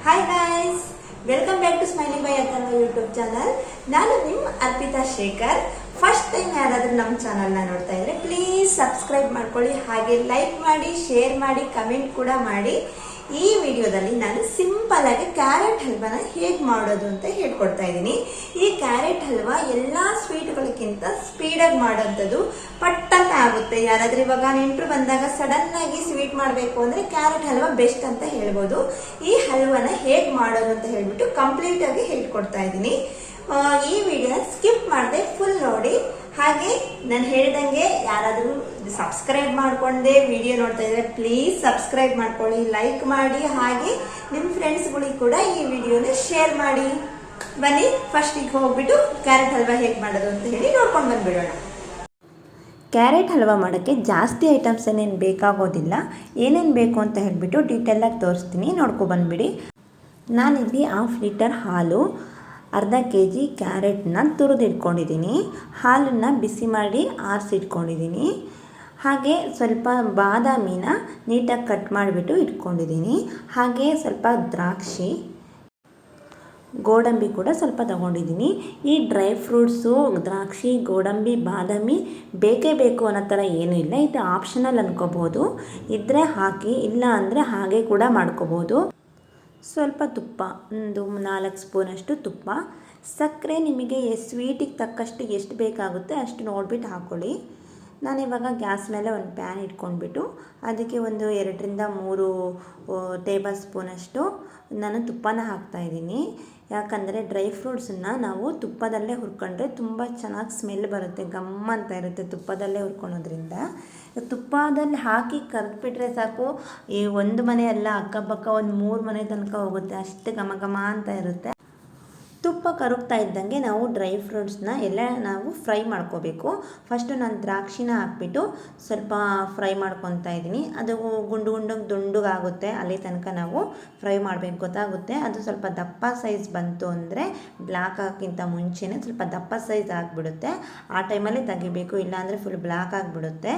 Hi guys, welcome back to smiling by Atanva YouTube channel. ನಾನು ನಿಮ್ಮ Arpita Shekhar. First time ಯಾರಾದರೂ ನಮ್ಮ ಚಾನಲ್ನ ನೋಡ್ತಾ ಇದ್ರೆ ಪ್ಲೀಸ್ ಸಬ್ಸ್ಕ್ರೈಬ್ ಮಾಡ್ಕೊಳ್ಳಿ, ಹಾಗೆ ಲೈಕ್ ಮಾಡಿ, ಶೇರ್ ಮಾಡಿ, ಕಮೆಂಟ್ ಕೂಡ ಮಾಡಿ. ಈ ವಿಡಿಯೋದಲ್ಲಿ ನಾನು ಸಿಂಪಲ್ ಆಗಿ ಕ್ಯಾರೆಟ್ ಹಲ್ವಾನ ಹೇಗೆ ಮಾಡೋದು ಅಂತ ಹೇಳ್ಕೊಡ್ತಾ ಇದ್ದೀನಿ. ಈ ಕ್ಯಾರೆಟ್ ಹಲ್ವಾ ಎಲ್ಲಾ ಸ್ವೀಟ್ಗಳಿಗಿಂತ ಸ್ಪೀಡಾಗಿ ಮಾಡೋಂಥದ್ದು, ಪಟ್ಟನೆ ಆಗುತ್ತೆ. ಯಾರಾದ್ರೂ ಇವಾಗ ನೆಂಟರು ಬಂದಾಗ ಸಡನ್ ಆಗಿ ಸ್ವೀಟ್ ಮಾಡಬೇಕು ಅಂದ್ರೆ ಕ್ಯಾರೆಟ್ ಹಲ್ವಾ ಬೆಸ್ಟ್ ಅಂತ ಹೇಳ್ಬೋದು. ಈ ಹಲ್ವಾನ ಹೇಗೆ ಮಾಡೋದು ಅಂತ ಹೇಳ್ಬಿಟ್ಟು ಕಂಪ್ಲೀಟ್ ಆಗಿ ಹೇಳ್ಕೊಡ್ತಾ ಇದ್ದೀನಿ. ಈ ವಿಡಿಯೋನ ಸ್ಕಿಪ್ ಮಾಡದೆ ಫುಲ್ ನೋಡಿ. ಹಾಗೆ ನಾನು ಹೇಳ್ದಂಗೆ ಯಾರಾದರೂ ಸಬ್ಸ್ಕ್ರೈಬ್ ಮಾಡ್ಕೊಂಡೆ ವಿಡಿಯೋ ನೋಡ್ತಾ ಇದ್ರೆ ಪ್ಲೀಸ್ ಸಬ್ಸ್ಕ್ರೈಬ್ ಮಾಡ್ಕೊಳ್ಳಿ, ಲೈಕ್ ಮಾಡಿ, ಹಾಗೆ ನಿಮ್ಮ ಫ್ರೆಂಡ್ಸ್ಗಳಿಗೆ ಕೂಡ ಈ ವಿಡಿಯೋನ ಶೇರ್ ಮಾಡಿ. ಬನ್ನಿ ಫಸ್ಟಿಗೆ ಹೋಗ್ಬಿಟ್ಟು ಕ್ಯಾರೆಟ್ ಹಲ್ವಾ ಹೇಗೆ ಮಾಡೋದು ಅಂತ ಹೇಳಿ ನೋಡ್ಕೊಂಡು ಬಂದ್ಬಿಡೋಣ. ಕ್ಯಾರೆಟ್ ಹಲ್ವಾ ಮಾಡೋಕ್ಕೆ ಜಾಸ್ತಿ ಐಟಮ್ಸ್ ಏನೇನು ಬೇಕಾಗೋದಿಲ್ಲ. ಏನೇನು ಬೇಕು ಅಂತ ಹೇಳ್ಬಿಟ್ಟು ಡೀಟೇಲಾಗಿ ತೋರಿಸ್ತೀನಿ, ನೋಡ್ಕೊಬಂದ್ಬಿಡಿ. ನಾನಿಲ್ಲಿ 1/2 ಲೀಟರ್ ಹಾಲು, ಅರ್ಧ kg ಕ್ಯಾರೆಟ್ನ ತುರಿದಿಟ್ಕೊಂಡಿದ್ದೀನಿ. ಹಾಲನ್ನು ಬಿಸಿ ಮಾಡಿ ಆರಿಸಿಟ್ಕೊಂಡಿದ್ದೀನಿ. ಹಾಗೆ ಸ್ವಲ್ಪ ಬಾದಾಮಿನ ನೀಟಾಗಿ ಕಟ್ ಮಾಡಿಬಿಟ್ಟು ಇಟ್ಕೊಂಡಿದ್ದೀನಿ. ಹಾಗೆ ಸ್ವಲ್ಪ ದ್ರಾಕ್ಷಿ, ಗೋಡಂಬಿ ಕೂಡ ಸ್ವಲ್ಪ ತಗೊಂಡಿದ್ದೀನಿ. ಈ ಡ್ರೈ ಫ್ರೂಟ್ಸು, ದ್ರಾಕ್ಷಿ, ಗೋಡಂಬಿ, ಬಾದಾಮಿ ಬೇಕೇ ಬೇಕು ಅನ್ನೋ ಥರ ಏನೂ ಇಲ್ಲ. ಇದು ಆಪ್ಷನಲ್ ಅನ್ಕೋಬೋದು. ಇದ್ದರೆ ಹಾಕಿ, ಇಲ್ಲ ಅಂದರೆ ಹಾಗೆ ಕೂಡ ಮಾಡ್ಕೋಬೋದು. ಸ್ವಲ್ಪ ತುಪ್ಪ, ಒಂದು 4 ಸ್ಪೂನಷ್ಟು ತುಪ್ಪ, ಸಕ್ಕರೆ ನಿಮಗೆ ಸ್ವೀಟಿಗೆ ತಕ್ಕಷ್ಟು ಎಷ್ಟು ಬೇಕಾಗುತ್ತೆ ಅಷ್ಟು ನೋಡಿಬಿಟ್ಟು ಹಾಕ್ಕೊಳ್ಳಿ. ನಾನಿವಾಗ ಗ್ಯಾಸ್ ಮೇಲೆ ಒಂದು ಪ್ಯಾನ್ ಇಟ್ಕೊಂಡ್ಬಿಟ್ಟು ಅದಕ್ಕೆ ಒಂದು 2ರಿಂದ 3 ಟೇಬಲ್ ಸ್ಪೂನಷ್ಟು ನಾನು ತುಪ್ಪನ ಹಾಕ್ತಾಯಿದ್ದೀನಿ. ಯಾಕಂದರೆ ಡ್ರೈ ಫ್ರೂಟ್ಸನ್ನು ನಾವು ತುಪ್ಪದಲ್ಲೇ ಹುರ್ಕೊಂಡ್ರೆ ತುಂಬ ಚೆನ್ನಾಗಿ ಸ್ಮೆಲ್ ಬರುತ್ತೆ, ಗಮ್ಮ ಅಂತ ಇರುತ್ತೆ ತುಪ್ಪದಲ್ಲೇ ಹುರ್ಕೊಳೋದ್ರಿಂದ. ತುಪ್ಪದಲ್ಲಿ ಹಾಕಿ ಕರೆದ್ಬಿಟ್ರೆ ಸಾಕು, ಈ ಒಂದು ಮನೆ ಅಲ್ಲ, ಅಕ್ಕಪಕ್ಕ ಒಂದು 3 ಮನೆ ತನಕ ಹೋಗುತ್ತೆ, ಅಷ್ಟು ಘಮ ಘಮ ಅಂತ ಇರುತ್ತೆ. ತುಪ್ಪ ಕರಗ್ತಾ ಇದ್ದಂಗೆ ನಾವು ಡ್ರೈ ಫ್ರೂಟ್ಸ್ನ ಎಲ್ಲ ನಾವು ಫ್ರೈ ಮಾಡ್ಕೋಬೇಕು. ಫಸ್ಟು ನಾನು ದ್ರಾಕ್ಷಿನ ಹಾಕ್ಬಿಟ್ಟು ಸ್ವಲ್ಪ ಫ್ರೈ ಮಾಡ್ಕೊತಾ ಇದ್ದೀನಿ. ಅದು ಗುಂಡು ಗುಂಡಗೆ ದುಂಡುಗಾಗುತ್ತೆ, ಅಲ್ಲಿ ತನಕ ನಾವು ಫ್ರೈ ಮಾಡಬೇಕು, ಗೊತ್ತಾಗುತ್ತೆ. ಅದು ಸ್ವಲ್ಪ ದಪ್ಪ ಸೈಜ್ ಬಂತು ಅಂದರೆ ಬ್ಲ್ಯಾಕ್ ಹಾಕಿಂತ ಮುಂಚೆನೇ ಸ್ವಲ್ಪ ದಪ್ಪ ಸೈಜ್ ಆಗಿಬಿಡುತ್ತೆ. ಆ ಟೈಮಲ್ಲಿ ತೆಗಿಬೇಕು, ಇಲ್ಲಾಂದರೆ ಫುಲ್ ಬ್ಲ್ಯಾಕ್ ಆಗಿಬಿಡುತ್ತೆ.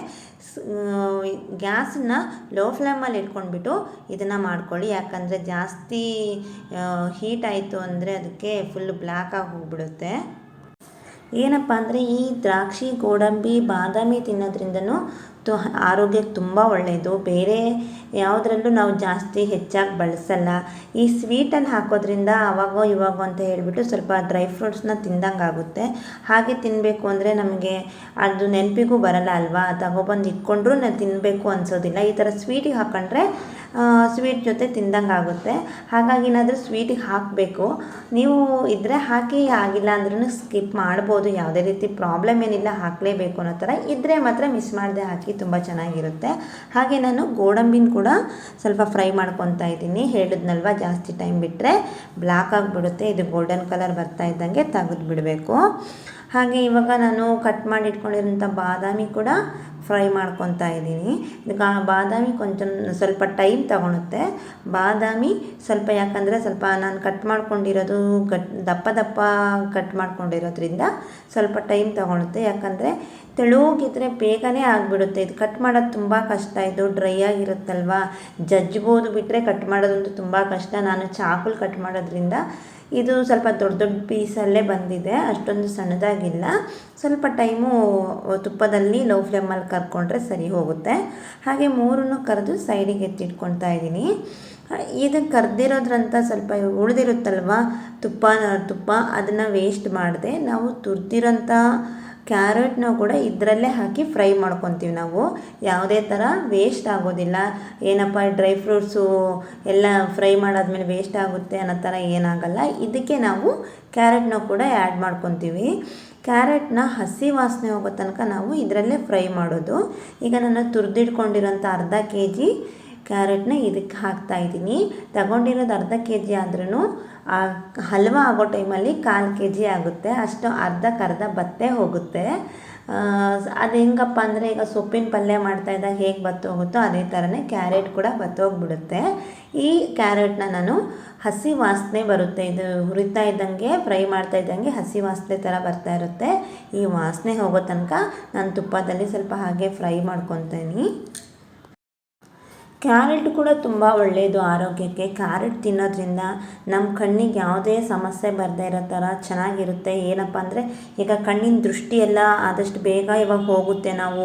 ಗ್ಯಾಸನ್ನು ಲೋ ಫ್ಲೇಮಲ್ಲಿ ಇಟ್ಕೊಂಡ್ಬಿಟ್ಟು ಇದನ್ನು ಮಾಡ್ಕೊಳ್ಳಿ. ಯಾಕಂದರೆ ಜಾಸ್ತಿ ಹೀಟ್ ಆಯಿತು ಅಂದರೆ ಅದಕ್ಕೆ ಫುಲ್ ಬ್ಲ್ಯಾಕ್ ಆಗಿ ಹೋಗ್ಬಿಡುತ್ತೆ. ಏನಪ್ಪ ಅಂದರೆ ಈ ದ್ರಾಕ್ಷಿ, ಗೋಡಂಬಿ, ಬಾದಾಮಿ ತಿನ್ನೋದ್ರಿಂದನೂ ಆರೋಗ್ಯಕ್ಕೆ ತುಂಬ ಒಳ್ಳೆಯದು. ಬೇರೆ ಯಾವುದ್ರಲ್ಲೂ ನಾವು ಜಾಸ್ತಿ ಹೆಚ್ಚಾಗಿ ಬಳಸಲ್ಲ. ಈ ಸ್ವೀಟಲ್ಲಿ ಹಾಕೋದ್ರಿಂದ ಅವಾಗೋ ಇವಾಗೋ ಅಂತ ಹೇಳ್ಬಿಟ್ಟು ಸ್ವಲ್ಪ ಡ್ರೈ ಫ್ರೂಟ್ಸ್ನ ತಿಂದಂಗೆ ಆಗುತ್ತೆ. ಹಾಗೆ ತಿನ್ನಬೇಕು ಅಂದರೆ ನಮಗೆ ಅದು ನೆನಪಿಗೂ ಬರಲ್ಲ ಅಲ್ವಾ, ತಗೊಬಂದು ಇಟ್ಕೊಂಡ್ರೂ ನಾವು ತಿನ್ನಬೇಕು ಅನಿಸೋದಿಲ್ಲ. ಈ ಥರ ಸ್ವೀಟಿಗೆ ಹಾಕೊಂಡ್ರೆ ಸ್ವೀಟ್ ಜೊತೆ ತಿಂದಂಗೆ ಆಗುತ್ತೆ. ಹಾಗಾಗಿ ಏನಾದರೂ ಸ್ವೀಟಿಗೆ ಹಾಕಬೇಕು. ನೀವು ಇದ್ದರೆ ಹಾಕಿ, ಆಗಿಲ್ಲ ಅಂದ್ರೂ ಸ್ಕಿಪ್ ಮಾಡ್ಬೋದು, ಯಾವುದೇ ರೀತಿ ಪ್ರಾಬ್ಲಮ್ ಏನಿಲ್ಲ. ಹಾಕಲೇಬೇಕು ಅನ್ನೋ ಥರ ಇದ್ದರೆ ಮಾತ್ರ ಮಿಸ್ ಮಾಡದೆ ಹಾಕಿ, ತುಂಬ ಚೆನ್ನಾಗಿರುತ್ತೆ. ಹಾಗೆ ನಾನು ಗೋಡಂಬಿನ ಕೂಡ ಸ್ವಲ್ಪ ಫ್ರೈ ಮಾಡ್ಕೊತಾ ಇದ್ದೀನಿ. ಹೇಳಿದ್ನಲ್ವ, ಜಾಸ್ತಿ ಟೈಮ್ ಬಿಟ್ಟರೆ ಬ್ಲ್ಯಾಕ್ ಆಗಿಬಿಡುತ್ತೆ. ಇದು ಗೋಲ್ಡನ್ ಕಲರ್ ಬರ್ತಾ ಇದ್ದಂಗೆ ತೆಗೆದು ಬಿಡಬೇಕು. ಹಾಗೆ ಇವಾಗ ನಾನು ಕಟ್ ಮಾಡಿ ಇಟ್ಕೊಂಡಿರೋಂಥ ಬಾದಾಮಿ ಕೂಡ ಫ್ರೈ ಮಾಡ್ಕೊತಾ ಇದ್ದೀನಿ. ಬಾದಾಮಿ ಕೊಂಚ ಸ್ವಲ್ಪ ಟೈಮ್ ತಗೊಳುತ್ತೆ. ಬಾದಾಮಿ ಸ್ವಲ್ಪ, ಯಾಕಂದರೆ ಸ್ವಲ್ಪ ನಾನು ಕಟ್ ಮಾಡ್ಕೊಂಡಿರೋದು ದಪ್ಪ ದಪ್ಪ ಕಟ್ ಮಾಡ್ಕೊಂಡಿರೋದ್ರಿಂದ ಸ್ವಲ್ಪ ಟೈಮ್ ತಗೊಳುತ್ತೆ. ಯಾಕಂದರೆ ತೆಳುಗಿದ್ರೆ ಬೇಗನೆ ಆಗಿಬಿಡುತ್ತೆ. ಇದು ಕಟ್ ಮಾಡೋದು ತುಂಬ ಕಷ್ಟ. ಇದು ಡ್ರೈ ಆಗಿರುತ್ತಲ್ವ, ಜಜ್ಬೋದು, ಬಿಟ್ಟರೆ ಕಟ್ ಮಾಡೋದಂತೂ ತುಂಬ ಕಷ್ಟ. ನಾನು ಚಾಕುಲಿ ಕಟ್ ಮಾಡೋದ್ರಿಂದ ಇದು ಸ್ವಲ್ಪ ದೊಡ್ಡ ದೊಡ್ಡ ಪೀಸಲ್ಲೇ ಬಂದಿದೆ, ಅಷ್ಟೊಂದು ಸಣ್ಣದಾಗಿಲ್ಲ. ಸ್ವಲ್ಪ ಟೈಮು ತುಪ್ಪದಲ್ಲಿ ಲೋ ಫ್ಲೇಮಲ್ಲಿ ಕರ್ಕೊಂಡ್ರೆ ಸರಿ ಹೋಗುತ್ತೆ. ಹಾಗೆ 3 ಕರೆದು ಸೈಡಿಗೆ ಎತ್ತಿಟ್ಕೊತಾ ಇದ್ದೀನಿ. ಇದು ಕರ್ದಿರೋದ್ರಂತ ಸ್ವಲ್ಪ ಉಳಿದಿರುತ್ತಲ್ವ ತುಪ್ಪ, ಅದನ್ನು ವೇಸ್ಟ್ ಮಾಡದೆ ನಾವು ತುರ್ದಿರೋಂಥ ಕ್ಯಾರೆಟ್ನ ಕೂಡ ಇದರಲ್ಲೇ ಹಾಕಿ ಫ್ರೈ ಮಾಡ್ಕೊತೀವಿ. ನಾವು ಯಾವುದೇ ಥರ ವೇಸ್ಟ್ ಆಗೋದಿಲ್ಲ. ಏನಪ್ಪ ಡ್ರೈ ಫ್ರೂಟ್ಸು ಎಲ್ಲ ಫ್ರೈ ಮಾಡಾದ್ಮೇಲೆ ವೇಸ್ಟ್ ಆಗುತ್ತೆ ಅನ್ನೋ ಥರ ಏನಾಗಲ್ಲ. ಇದಕ್ಕೆ ನಾವು ಕ್ಯಾರೆಟ್ನ ಕೂಡ ಆ್ಯಡ್ ಮಾಡ್ಕೊತೀವಿ. ಕ್ಯಾರೆಟ್ನ ಹಸಿ ವಾಸನೆ ಹೋಗೋ ತನಕ ನಾವು ಇದರಲ್ಲೇ ಫ್ರೈ ಮಾಡೋದು. ಈಗ ನಾನು ತುರಿದಿಟ್ಕೊಂಡಿರೋಂಥ ಅರ್ಧ kg ಕ್ಯಾರೆಟ್ನ ಇದಕ್ಕೆ ಹಾಕ್ತಾಯಿದ್ದೀನಿ. ತಗೊಂಡಿರೋದು ಅರ್ಧ kg ಆದ್ರೂ ಹಲ್ವಾ ಆಗೋ ಟೈಮಲ್ಲಿ 1/4 kg ಆಗುತ್ತೆ. ಅಷ್ಟು ಅರ್ಧಕ್ಕರ್ಧ ಬತ್ತೆ ಹೋಗುತ್ತೆ. ಅದು ಹೆಂಗಪ್ಪ ಅಂದರೆ, ಈಗ ಸೊಪ್ಪಿನ ಪಲ್ಯ ಮಾಡ್ತಾಯಿದ್ದಾಗ ಹೇಗೆ ಬತ್ತು ಹೋಗುತ್ತೋ ಅದೇ ಥರನೇ ಕ್ಯಾರೆಟ್ ಕೂಡ ಬತ್ತೋಗ್ಬಿಡುತ್ತೆ. ಈ ಕ್ಯಾರೆಟ್ನ ನಾನು ಹಸಿ ವಾಸನೆ ಬರುತ್ತೆ, ಇದು ಹುರಿತಾ ಇದ್ದಂಗೆ, ಫ್ರೈ ಮಾಡ್ತಾ ಇದ್ದಂಗೆ ಹಸಿ ವಾಸನೆ ಥರ ಬರ್ತಾ ಇರುತ್ತೆ. ಈ ವಾಸನೆ ಹೋಗೋ ತನಕ ನಾನು ತುಪ್ಪದಲ್ಲಿ ಸ್ವಲ್ಪ ಹಾಗೆ ಫ್ರೈ ಮಾಡ್ಕೊತೀನಿ. ಕ್ಯಾರೆಟ್ ಕೂಡ ತುಂಬ ಒಳ್ಳೆಯದು ಆರೋಗ್ಯಕ್ಕೆ. ಕ್ಯಾರೆಟ್ ತಿನ್ನೋದ್ರಿಂದ ನಮ್ಮ ಕಣ್ಣಿಗೆ ಯಾವುದೇ ಸಮಸ್ಯೆ ಬರದೇ ಇರೋ ಥರ ಚೆನ್ನಾಗಿರುತ್ತೆ. ಏನಪ್ಪ ಅಂದರೆ ಈಗ ಕಣ್ಣಿನ ದೃಷ್ಟಿ ಎಲ್ಲ ಆದಷ್ಟು ಬೇಗ ಇವಾಗ ಹೋಗುತ್ತೆ. ನಾವು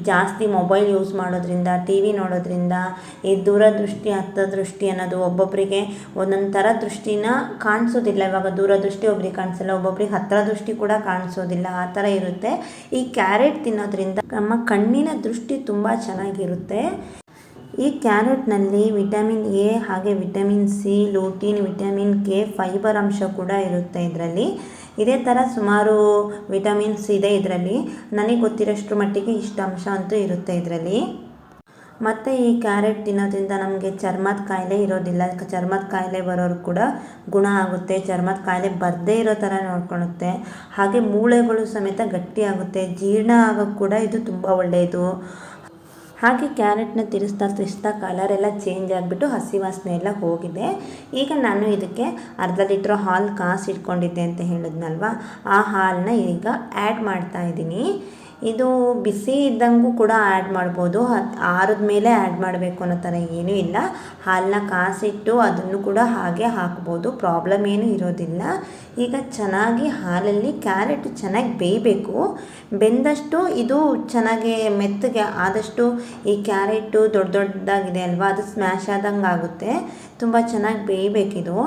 ಜಾಸ್ತಿ ಮೊಬೈಲ್ ಯೂಸ್ ಮಾಡೋದ್ರಿಂದ, ಟಿ ವಿ ನೋಡೋದ್ರಿಂದ ಈ ದೂರದೃಷ್ಟಿ ಹತ್ತದೃಷ್ಟಿ ಅನ್ನೋದು ಒಬ್ಬೊಬ್ಬರಿಗೆ ಒಂದೊಂದು ಥರ ದೃಷ್ಟಿನ ಕಾಣಿಸೋದಿಲ್ಲ. ಇವಾಗ ದೂರದೃಷ್ಟಿ ಒಬ್ರಿಗೆ ಕಾಣಿಸಲ್ಲ, ಒಬ್ಬೊಬ್ರಿಗೆ ಹತ್ತಿರ ದೃಷ್ಟಿ ಕೂಡ ಕಾಣಿಸೋದಿಲ್ಲ, ಆ ಥರ ಇರುತ್ತೆ. ಈ ಕ್ಯಾರೆಟ್ ತಿನ್ನೋದ್ರಿಂದ ನಮ್ಮ ಕಣ್ಣಿನ ದೃಷ್ಟಿ ತುಂಬ ಚೆನ್ನಾಗಿರುತ್ತೆ. ಈ ಕ್ಯಾರೆಟ್ನಲ್ಲಿ ವಿಟಮಿನ್ ಎ ಹಾಗೆ vitamin C, lutein, vitamin K, fibre ಅಂಶ ಕೂಡ ಇರುತ್ತೆ ಇದರಲ್ಲಿ. ಇದೇ ಥರ ಸುಮಾರು ವಿಟಮಿನ್ಸ್ ಇದೆ ಇದರಲ್ಲಿ. ನನಗೆ ಗೊತ್ತಿರೋಷ್ಟ್ರ ಮಟ್ಟಿಗೆ ಇಷ್ಟು ಅಂಶ ಅಂತೂ ಇರುತ್ತೆ ಇದರಲ್ಲಿ. ಮತ್ತು ಈ ಕ್ಯಾರೆಟ್ ತಿನ್ನೋದ್ರಿಂದ ನಮಗೆ ಚರ್ಮದ ಕಾಯಿಲೆ ಇರೋದಿಲ್ಲ. ಚರ್ಮದ ಕಾಯಿಲೆ ಬರೋರು ಕೂಡ ಗುಣ ಆಗುತ್ತೆ. ಚರ್ಮದ ಕಾಯಿಲೆ ಬರದೇ ಇರೋ ಥರ ನೋಡ್ಕೊಳುತ್ತೆ. ಹಾಗೆ ಮೂಳೆಗಳು ಸಮೇತ ಗಟ್ಟಿಯಾಗುತ್ತೆ. ಜೀರ್ಣ ಆಗೋಕ್ಕೆ ಕೂಡ ಇದು ತುಂಬ ಒಳ್ಳೆಯದು. ಹಾಗೆ ಕ್ಯಾರೆಟ್ನ ತಿರ್ಸ್ತಾ ಕಲರ್ ಎಲ್ಲ ಚೇಂಜ್ ಆಗಿಬಿಟ್ಟು ಹಸಿ ವಾಸನೆ ಎಲ್ಲ ಹೋಗಿದೆ. ಈಗ ನಾನು ಇದಕ್ಕೆ ಅರ್ಧ ಲೀಟ್ರ್ ಹಾಲು ಕಾಸಿಟ್ಕೊಂಡಿದ್ದೆ ಅಂತ ಹೇಳಿದ್ನಲ್ವ, ಆ ಹಾಲನ್ನ ಈಗ ಆ್ಯಡ್ ಮಾಡ್ತಾ ಇದ್ದೀನಿ. ಇದು ಬಿಸಿ ಇದ್ದಂಗೂ ಕೂಡ ಆ್ಯಡ್ ಮಾಡ್ಬೋದು, ಆರಿದ ಮೇಲೆ ಆ್ಯಡ್ ಮಾಡಬೇಕು ಅನ್ನೋ ಥರ ಏನೂ ಇಲ್ಲ. ಹಾಲನ್ನ ಕಾಸಿಟ್ಟು ಅದನ್ನು ಕೂಡ ಹಾಗೆ ಹಾಕ್ಬೋದು, ಪ್ರಾಬ್ಲಮ್ ಏನೂ ಇರೋದಿಲ್ಲ. ಈಗ ಚೆನ್ನಾಗಿ ಹಾಲಲ್ಲಿ ಕ್ಯಾರೆಟ್ ಚೆನ್ನಾಗಿ ಬೇಯಬೇಕು. ಬೆಂದಷ್ಟು ಇದು ಚೆನ್ನಾಗಿ ಮೆತ್ತಗೆ ಆದಷ್ಟು ಈ ಕ್ಯಾರೆಟು ದೊಡ್ಡದಾಗಿದೆ ಅಲ್ವಾ, ಅದು ಸ್ಮ್ಯಾಶ್ ಆದಂಗೆ ಆಗುತ್ತೆ. ತುಂಬ ಚೆನ್ನಾಗಿ ಬೇಯಬೇಕಿದು,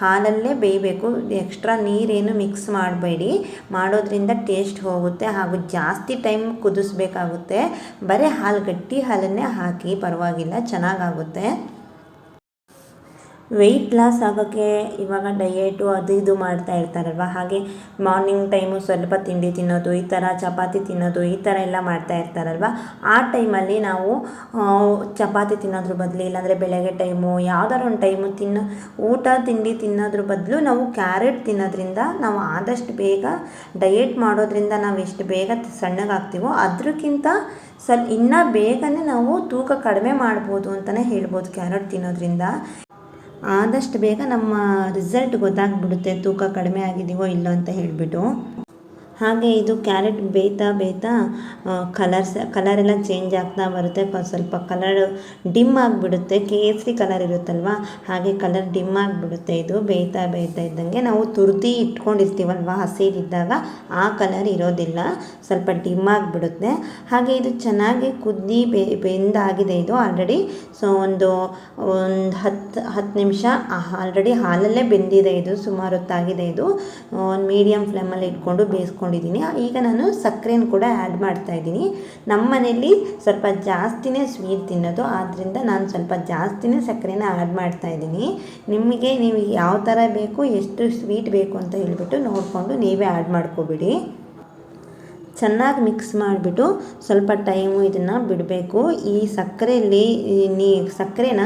ಹಾಲಲ್ಲೇ ಬೇಯಬೇಕು. ಎಕ್ಸ್ಟ್ರಾ ನೀರೇನು ಮಿಕ್ಸ್ ಮಾಡಬೇಡಿ, ಮಾಡೋದ್ರಿಂದ ಟೇಸ್ಟ್ ಹೋಗುತ್ತೆ. ಹಾಗೂ ಜಾಸ್ತಿ ಟೈಮ್ ಕುದಿಸ್ಬೇಕಾಗುತ್ತೆ. ಬರೀ ಗಟ್ಟಿ ಹಾಲನ್ನೇ ಹಾಕಿ, ಪರವಾಗಿಲ್ಲ, ಚೆನ್ನಾಗಾಗುತ್ತೆ. ವೆಯ್ಟ್ ಲಾಸ್ ಆಗೋಕ್ಕೆ ಇವಾಗ ಡಯೇಟು ಅದು ಇದು ಮಾಡ್ತಾ ಇರ್ತಾರಲ್ವ, ಹಾಗೆ ಮಾರ್ನಿಂಗ್ ಟೈಮು ಸ್ವಲ್ಪ ತಿಂಡಿ ತಿನ್ನೋದು, ಈ ಥರ ಚಪಾತಿ ತಿನ್ನೋದು, ಈ ಥರ ಎಲ್ಲ ಮಾಡ್ತಾ ಇರ್ತಾರಲ್ವ, ಆ ಟೈಮಲ್ಲಿ ನಾವು ಚಪಾತಿ ತಿನ್ನೋದ್ರ ಬದಲು, ಇಲ್ಲಾಂದರೆ ಬೆಳಗ್ಗೆ ಟೈಮು ಯಾವುದಾದ್ರು ಒಂದು ಟೈಮು ಊಟ ತಿಂಡಿ ತಿನ್ನೋದ್ರ ಬದಲು ನಾವು ಕ್ಯಾರೆಟ್ ತಿನ್ನೋದ್ರಿಂದ ನಾವು ಆದಷ್ಟು ಬೇಗ ಡಯೇಟ್ ಮಾಡೋದ್ರಿಂದ ನಾವು ಎಷ್ಟು ಬೇಗ ಸಣ್ಣಗಾಗ್ತೀವೋ ಅದಕ್ಕಿಂತ ಇನ್ನೂ ಬೇಗನೆ ನಾವು ತೂಕ ಕಡಿಮೆ ಮಾಡ್ಬೋದು ಅಂತಲೇ ಹೇಳ್ಬೋದು ಕ್ಯಾರೆಟ್ ತಿನ್ನೋದ್ರಿಂದ. ಆದಷ್ಟು ಬೇಗ ನಮ್ಮ ರಿಸಲ್ಟ್ ಗೊತ್ತಾಗ್ಬಿಡುತ್ತೆ, ತೂಕ ಕಡಿಮೆ ಆಗಿದೆಯೋ ಇಲ್ಲೋ ಅಂತ ಹೇಳಿಬಿಟ್ಟು. ಹಾಗೆ ಇದು ಕ್ಯಾರೆಟ್ ಬೇಯ್ತಾ ಕಲರೆಲ್ಲ ಚೇಂಜ್ ಆಗ್ತಾ ಬರುತ್ತೆ. ಸ್ವಲ್ಪ ಕಲರ್ ಡಿಮ್ ಆಗಿಬಿಡುತ್ತೆ, ಕೇಸರಿ ಕಲರ್ ಇರುತ್ತಲ್ವ, ಹಾಗೆ ಕಲರ್ ಡಿಮ್ ಆಗಿಬಿಡುತ್ತೆ. ಇದು ಬೇಯ್ತಾ ಇದ್ದಂಗೆ ನಾವು ತುರ್ದಿ ಇಟ್ಕೊಂಡಿರ್ತೀವಲ್ವ ಹಸಿರಿದ್ದಾಗ, ಆ ಕಲರ್ ಇರೋದಿಲ್ಲ, ಸ್ವಲ್ಪ ಡಿಮ್ ಆಗಿಬಿಡುತ್ತೆ. ಹಾಗೆ ಇದು ಚೆನ್ನಾಗಿ ಕುದ್ದು ಬೆಂದಾಗಿದೆ ಇದು ಆಲ್ರೆಡಿ. ಸೊ ಒಂದು 10 ನಿಮಿಷ ಆಲ್ರೆಡಿ ಹಾಲಲ್ಲೇ ಬೆಂದಿದೆ ಇದು, ಸುಮಾರು ಹೊತ್ತಾಗಿದೆ ಇದು. ಒಂದು ಮೀಡಿಯಮ್ ಫ್ಲೇಮಲ್ಲಿ ಇಟ್ಕೊಂಡು ಬೇಯಿಸ್ಕೊಂಡಿದ್ದೀನಿ. ಈಗ ನಾನು ಸಕ್ಕರೆನ ಕೂಡ ಆ್ಯಡ್ ಮಾಡ್ತಾ ಇದ್ದೀನಿ. ನಮ್ಮ ಮನೆಯಲ್ಲಿ ಸ್ವಲ್ಪ ಜಾಸ್ತಿನೇ ಸ್ವೀಟ್ ತಿನ್ನೋದು, ಆದ್ದರಿಂದ ನಾನು ಸ್ವಲ್ಪ ಜಾಸ್ತಿನೇ ಸಕ್ಕರೆನ ಆ್ಯಡ್ ಮಾಡ್ತಾ ಇದ್ದೀನಿ. ನಿಮಗೆ ನೀವು ಯಾವ ಥರ ಬೇಕು, ಎಷ್ಟು ಸ್ವೀಟ್ ಬೇಕು ಅಂತ ಹೇಳಿಬಿಟ್ಟು ನೋಡಿಕೊಂಡು ನೀವೇ ಆ್ಯಡ್ ಮಾಡ್ಕೊಬಿಡಿ. ಚೆನ್ನಾಗಿ ಮಿಕ್ಸ್ ಮಾಡಿಬಿಟ್ಟು ಸ್ವಲ್ಪ ಟೈಮು ಇದನ್ನು ಬಿಡಬೇಕು. ಈ ಸಕ್ಕರೆಯಲ್ಲಿ ಸಕ್ಕರೆನ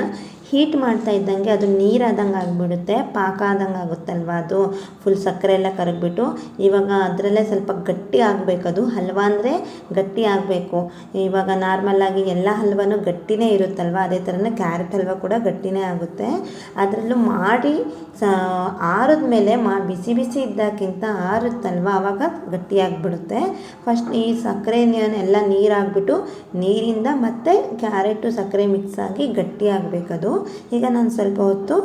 ಹೀಟ್ ಮಾಡ್ತಾ ಇದ್ದಂಗೆ ಅದು ನೀರಾದಂಗೆ ಆಗಿಬಿಡುತ್ತೆ, ಪಾಕ ಆದಂಗೆ ಆಗುತ್ತಲ್ವ, ಅದು ಫುಲ್ ಸಕ್ಕರೆ ಎಲ್ಲ ಕರಗಿಬಿಟ್ಟು ಇವಾಗ ಅದರಲ್ಲೇ ಸ್ವಲ್ಪ ಗಟ್ಟಿ ಆಗಬೇಕು. ಅದು ಹಲ್ವಾ ಅಂದರೆ ಗಟ್ಟಿ ಆಗಬೇಕು. ಇವಾಗ ನಾರ್ಮಲಾಗಿ ಎಲ್ಲ ಹಲ್ವನೂ ಗಟ್ಟಿನೇ ಇರುತ್ತಲ್ವ, ಅದೇ ಥರನೇ ಕ್ಯಾರೆಟ್ ಹಲ್ವ ಕೂಡ ಗಟ್ಟಿನೇ ಆಗುತ್ತೆ. ಅದರಲ್ಲೂ ಮಾಡಿ ಆರಿದ ಮೇಲೆ ಬಿಸಿ ಇದ್ದಕ್ಕಿಂತ ಆರುತ್ತಲ್ವ, ಆವಾಗ ಗಟ್ಟಿಯಾಗಿಬಿಡುತ್ತೆ. ಫಸ್ಟ್ ಈ ಸಕ್ಕರೆ ಎಲ್ಲ ನೀರಾಗಿಬಿಟ್ಟು ನೀರಿಂದ ಮತ್ತು ಕ್ಯಾರೆಟು ಸಕ್ಕರೆ ಮಿಕ್ಸ್ ಆಗಿ ಗಟ್ಟಿ ಆಗಬೇಕದು. ಈಗ ನಾನು ಸ್ವಲ್ಪ ಹೊತ್ತು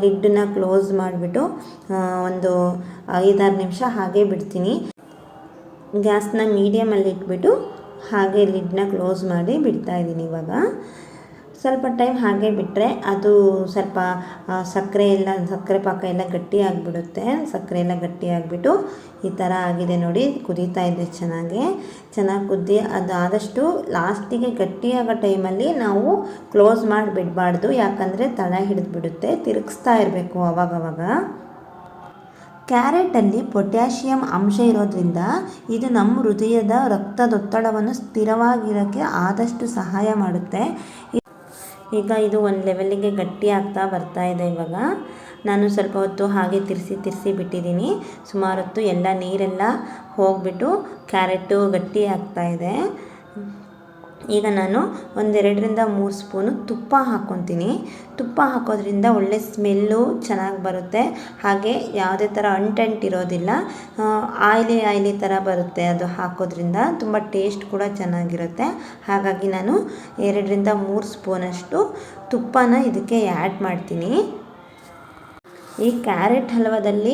ಲಿಡ್ಡನ್ನ ಕ್ಲೋಸ್ ಮಾಡಿಬಿಟ್ಟು ಒಂದು 5-6 ನಿಮಿಷ ಹಾಗೆ ಬಿಡ್ತೀನಿ. ಗ್ಯಾಸ್ನ ಮೀಡಿಯಮಲ್ಲಿ ಇಟ್ಬಿಟ್ಟು ಹಾಗೆ ಲಿಡ್ಡನ್ನ ಕ್ಲೋಸ್ ಮಾಡಿ ಬಿಡ್ತಾಯಿದ್ದೀನಿ. ಇವಾಗ ಸ್ವಲ್ಪ ಟೈಮ್ ಹಾಗೆ ಬಿಟ್ಟರೆ ಅದು ಸ್ವಲ್ಪ ಸಕ್ಕರೆ ಪಾಕ ಎಲ್ಲ ಗಟ್ಟಿ ಆಗಿಬಿಡುತ್ತೆ. ಸಕ್ಕರೆ ಎಲ್ಲ ಗಟ್ಟಿ ಆಗಿಬಿಟ್ಟು ಈ ಥರ ಆಗಿದೆ ನೋಡಿ, ಕುದೀತಾ ಇದೆ ಚೆನ್ನಾಗಿ ಕುದ್ದಿ. ಅದು ಆದಷ್ಟು ಲಾಸ್ಟಿಗೆ ಗಟ್ಟಿಯಾಗೋ ಟೈಮಲ್ಲಿ ನಾವು ಕ್ಲೋಸ್ ಮಾಡಿ ಬಿಡಬಾರ್ದು, ಯಾಕಂದರೆ ತಳ ಹಿಡಿದ್ಬಿಡುತ್ತೆ. ತಿರುಗಿಸ್ತಾ ಇರಬೇಕು ಅವಾಗವಾಗ. ಕ್ಯಾರೆಟಲ್ಲಿ ಪೊಟ್ಯಾಷಿಯಂ ಅಂಶ ಇರೋದ್ರಿಂದ ಇದು ನಮ್ಮ ಹೃದಯದ ರಕ್ತದೊತ್ತಡವನ್ನು ಸ್ಥಿರವಾಗಿರೋಕ್ಕೆ ಆದಷ್ಟು ಸಹಾಯ ಮಾಡುತ್ತೆ. ಈಗ ಇದು ಒಂದು ಲೆವೆಲ್ಲಿಗೆ ಗಟ್ಟಿ ಆಗ್ತಾ ಬರ್ತಾ ಇದೆ. ಇವಾಗ ನಾನು ಸ್ವಲ್ಪ ಹೊತ್ತು ಹಾಗೆ ತಿರ್ಸಿ ಬಿಟ್ಟಿದ್ದೀನಿ. ಸುಮಾರು ಹೊತ್ತು ಎಲ್ಲ ನೀರೆಲ್ಲ ಹೋಗಿಬಿಟ್ಟು ಕ್ಯಾರೆಟು ಗಟ್ಟಿ ಆಗ್ತಾ ಇದೆ. ಈಗ ನಾನು 1-2-3 ಸ್ಪೂನು ತುಪ್ಪ ಹಾಕ್ಕೊತೀನಿ. ತುಪ್ಪ ಹಾಕೋದ್ರಿಂದ ಒಳ್ಳೆ ಸ್ಮೆಲ್ಲು ಚೆನ್ನಾಗಿ ಬರುತ್ತೆ, ಹಾಗೆ ಯಾವುದೇ ಥರ ಅಂಟಿರೋದಿಲ್ಲ. ಆಯ್ಲಿ ಥರ ಬರುತ್ತೆ ಅದು ಹಾಕೋದ್ರಿಂದ, ತುಂಬ ಟೇಸ್ಟ್ ಕೂಡ ಚೆನ್ನಾಗಿರುತ್ತೆ. ಹಾಗಾಗಿ ನಾನು 2-3 ಸ್ಪೂನಷ್ಟು ತುಪ್ಪನ ಇದಕ್ಕೆ ಆ್ಯಡ್ ಮಾಡ್ತೀನಿ. ಈ ಕ್ಯಾರೆಟ್ ಹಲ್ವದಲ್ಲಿ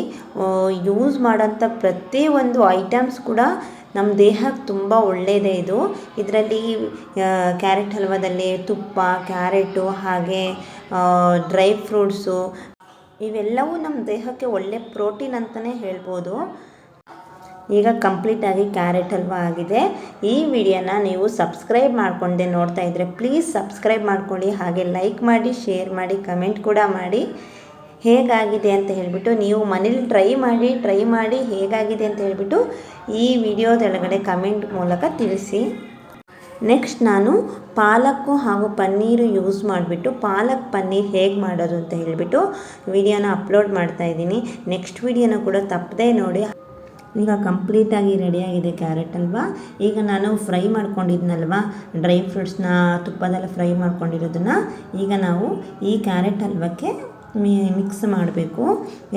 ಯೂಸ್ ಮಾಡೋಂಥ ಪ್ರತಿಯೊಂದು ಐಟಮ್ಸ್ ಕೂಡ ನಮ್ಮ ದೇಹಕ್ಕೆ ತುಂಬ ಒಳ್ಳೆಯದೇ. ಇದರಲ್ಲಿ ಕ್ಯಾರೆಟ್ ಹಲ್ವದಲ್ಲಿ ತುಪ್ಪ, ಕ್ಯಾರೆಟು, ಹಾಗೆ ಡ್ರೈ ಫ್ರೂಟ್ಸು ಇವೆಲ್ಲವೂ ನಮ್ಮ ದೇಹಕ್ಕೆ ಒಳ್ಳೆ ಪ್ರೋಟೀನ್ ಅಂತಲೇ ಹೇಳ್ಬೋದು. ಈಗ ಕಂಪ್ಲೀಟಾಗಿ ಕ್ಯಾರೆಟ್ ಹಲ್ವ ಆಗಿದೆ. ಈ ವಿಡಿಯೋನ ನೀವು ಸಬ್ಸ್ಕ್ರೈಬ್ ಮಾಡಿಕೊಂಡೆ ನೋಡ್ತಾ ಇದ್ದರೆ ಪ್ಲೀಸ್ ಸಬ್ಸ್ಕ್ರೈಬ್ ಮಾಡ್ಕೊಳ್ಳಿ, ಹಾಗೆ ಲೈಕ್ ಮಾಡಿ, ಶೇರ್ ಮಾಡಿ, ಕಮೆಂಟ್ ಕೂಡ ಮಾಡಿ ಹೇಗಾಗಿದೆ ಅಂತ ಹೇಳಿಬಿಟ್ಟು. ನೀವು ಮನೇಲಿ ಟ್ರೈ ಮಾಡಿ ಹೇಗಾಗಿದೆ ಅಂತ ಹೇಳಿಬಿಟ್ಟು ಈ ವಿಡಿಯೋದೊಳಗಡೆ ಕಮೆಂಟ್ ಮೂಲಕ ತಿಳಿಸಿ. ನೆಕ್ಸ್ಟ್ ನಾನು ಪಾಲಕ್ಕು ಹಾಗೂ ಪನ್ನೀರು ಯೂಸ್ ಮಾಡಿಬಿಟ್ಟು ಪಾಲಕ್ ಪನ್ನೀರ್ ಹೇಗೆ ಮಾಡೋದು ಅಂತ ಹೇಳಿಬಿಟ್ಟು ವಿಡಿಯೋನ ಅಪ್ಲೋಡ್ ಮಾಡ್ತಾಯಿದ್ದೀನಿ. ನೆಕ್ಸ್ಟ್ ವಿಡಿಯೋನ ಕೂಡ ತಪ್ಪದೇ ನೋಡಿ. ಈಗ ಕಂಪ್ಲೀಟಾಗಿ ರೆಡಿಯಾಗಿದೆ ಕ್ಯಾರೆಟ್ ಹಲ್ವಾ. ಈಗ ನಾನು ಫ್ರೈ ಮಾಡ್ಕೊಂಡಿದ್ನಲ್ವ ಡ್ರೈ ಫ್ರೂಟ್ಸ್ನ ತುಪ್ಪದಲ್ಲಿ ಫ್ರೈ ಮಾಡ್ಕೊಂಡಿರೋದನ್ನು ಈಗ ನಾವು ಈ ಕ್ಯಾರೆಟ್ ಹಲ್ವಕ್ಕೆ ಮಿಕ್ಸ್ ಮಾಡಬೇಕು.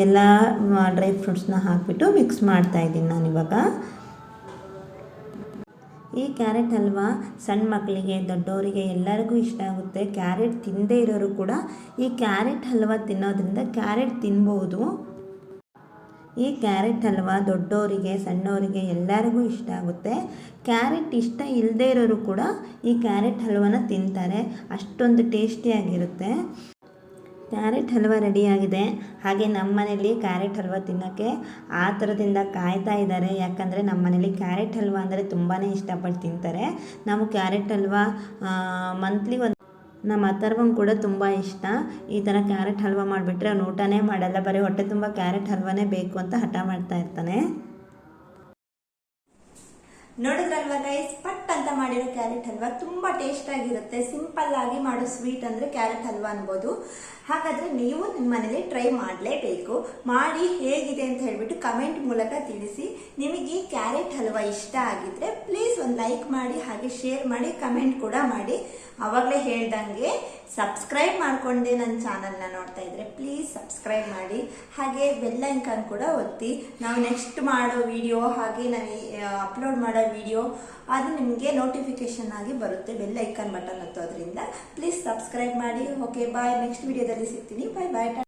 ಎಲ್ಲ ಡ್ರೈ ಫ್ರೂಟ್ಸ್ನ ಹಾಕಿಬಿಟ್ಟು ಮಿಕ್ಸ್ ಮಾಡ್ತಾಯಿದ್ದೀನಿ ನಾನಿವಾಗ. ಈ ಕ್ಯಾರೆಟ್ ಹಲ್ವಾ ಸಣ್ಣ ಮಕ್ಕಳಿಗೆ, ದೊಡ್ಡವರಿಗೆ ಎಲ್ಲರಿಗೂ ಇಷ್ಟ ಆಗುತ್ತೆ. ಕ್ಯಾರೆಟ್ ತಿನ್ನದೇ ಇರೋರು ಕೂಡ ಈ ಕ್ಯಾರೆಟ್ ಹಲ್ವಾ ತಿನ್ನೋದ್ರಿಂದ ಕ್ಯಾರೆಟ್ ತಿನ್ಬೋದು. ಈ ಕ್ಯಾರೆಟ್ ಹಲ್ವಾ ದೊಡ್ಡವರಿಗೆ, ಸಣ್ಣವರಿಗೆ ಎಲ್ಲರಿಗೂ ಇಷ್ಟ ಆಗುತ್ತೆ. ಕ್ಯಾರೆಟ್ ಇಷ್ಟ ಇಲ್ಲದೇ ಇರೋರು ಕೂಡ ಈ ಕ್ಯಾರೆಟ್ ಹಲ್ವನ ತಿಂತಾರೆ, ಅಷ್ಟೊಂದು ಟೇಸ್ಟಿಯಾಗಿರುತ್ತೆ. ಕ್ಯಾರೆಟ್ ಹಲ್ವ ರೆಡಿಯಾಗಿದೆ. ಹಾಗೆ ನಮ್ಮ ಮನೇಲಿ ಕ್ಯಾರೆಟ್ ಹಲ್ವ ತಿನ್ನೋಕ್ಕೆ ಆ ಥರದಿಂದ ಕಾಯ್ತಾ ಇದ್ದಾರೆ. ಯಾಕಂದರೆ ನಮ್ಮ ಮನೇಲಿ ಕ್ಯಾರೆಟ್ ಹಲ್ವ ಅಂದರೆ ತುಂಬಾ ಇಷ್ಟಪಟ್ಟು ತಿಂತಾರೆ. ನಾವು ಕ್ಯಾರೆಟ್ ಹಲ್ವ ಮಂತ್ಲಿ ನಮ್ಮ ಅಥರ್ವಂಗೆ ಕೂಡ ತುಂಬ ಇಷ್ಟ. ಈ ಥರ ಕ್ಯಾರೆಟ್ ಹಲ್ವ ಮಾಡಿಬಿಟ್ರೆ ಅವ್ನು ಊಟನೇ ಮಾಡಲ್ಲ, ಬರೀ ಹೊಟ್ಟೆ ತುಂಬ ಕ್ಯಾರೆಟ್ ಹಲ್ವನೇ ಬೇಕು ಅಂತ ಹಠ ಮಾಡ್ತಾ ಇರ್ತಾನೆ. ನೋಡಿದ್ರಲ್ವ ಗೈಸ್, ಪಟ್ ಅಂತ ಮಾಡಿರೋ ಕ್ಯಾರೆಟ್ ಹಲ್ವಾ ತುಂಬ ಟೇಸ್ಟ್ ಆಗಿರುತ್ತೆ. ಸಿಂಪಲ್ ಆಗಿ ಮಾಡೋ ಸ್ವೀಟ್ ಅಂದರೆ ಕ್ಯಾರೆಟ್ ಹಲ್ವಾ ಅನ್ಬೋದು. ಹಾಗಾದರೆ ನೀವು ನಿಮ್ಮ ಮನೇಲಿ ಟ್ರೈ ಮಾಡಲೇಬೇಕು. ಮಾಡಿ ಹೇಗಿದೆ ಅಂತ ಹೇಳ್ಬಿಟ್ಟು ಕಮೆಂಟ್ ಮೂಲಕ ತಿಳಿಸಿ. ನಿಮಗೆ ಕ್ಯಾರೆಟ್ ಹಲ್ವಾ ಇಷ್ಟ ಆಗಿದ್ರೆ ಪ್ಲೀಸ್ ಒಂದು ಲೈಕ್ ಮಾಡಿ, ಹಾಗೆ ಶೇರ್ ಮಾಡಿ, ಕಮೆಂಟ್ ಕೂಡ ಮಾಡಿ. ಆವಾಗಲೇ ಹೇಳ್ದಂಗೆ ಸಬ್ಸ್ಕ್ರೈಬ್ ಮಾಡಿಕೊಂಡೆ ನನ್ನ ಚಾನಲ್ನ ನೋಡ್ತಾ ಇದ್ರೆ ಪ್ಲೀಸ್ ಸಬ್ಸ್ಕ್ರೈಬ್ ಮಾಡಿ, ಹಾಗೆ ಬೆಲ್ ಐಕಾನ್ ಕೂಡ ಒತ್ತಿ. ನಾವು ನೆಕ್ಸ್ಟ್ ಮಾಡೋ ವಿಡಿಯೋ, ಹಾಗೆ ನಾವು ಅಪ್ಲೋಡ್ ಮಾಡೋ ವಿಡಿಯೋ ಅದು ನಿಮಗೆ ನೋಟಿಫಿಕೇಶನ್ ಆಗಿ ಬರುತ್ತೆ, ಬೆಲ್ ಐಕಾನ್ ಬಟನ್ ಒತ್ತೋದ್ರಿಂದ. ಪ್ಲೀಸ್ ಸಬ್ಸ್ಕ್ರೈಬ್ ಮಾಡಿ. ಓಕೆ ಬಾಯ್, ನೆಕ್ಸ್ಟ್ ವಿಡಿಯೋದಲ್ಲಿ ಸಿಗ್ತೀನಿ. ಬಾಯ್ ಬಾಯ್.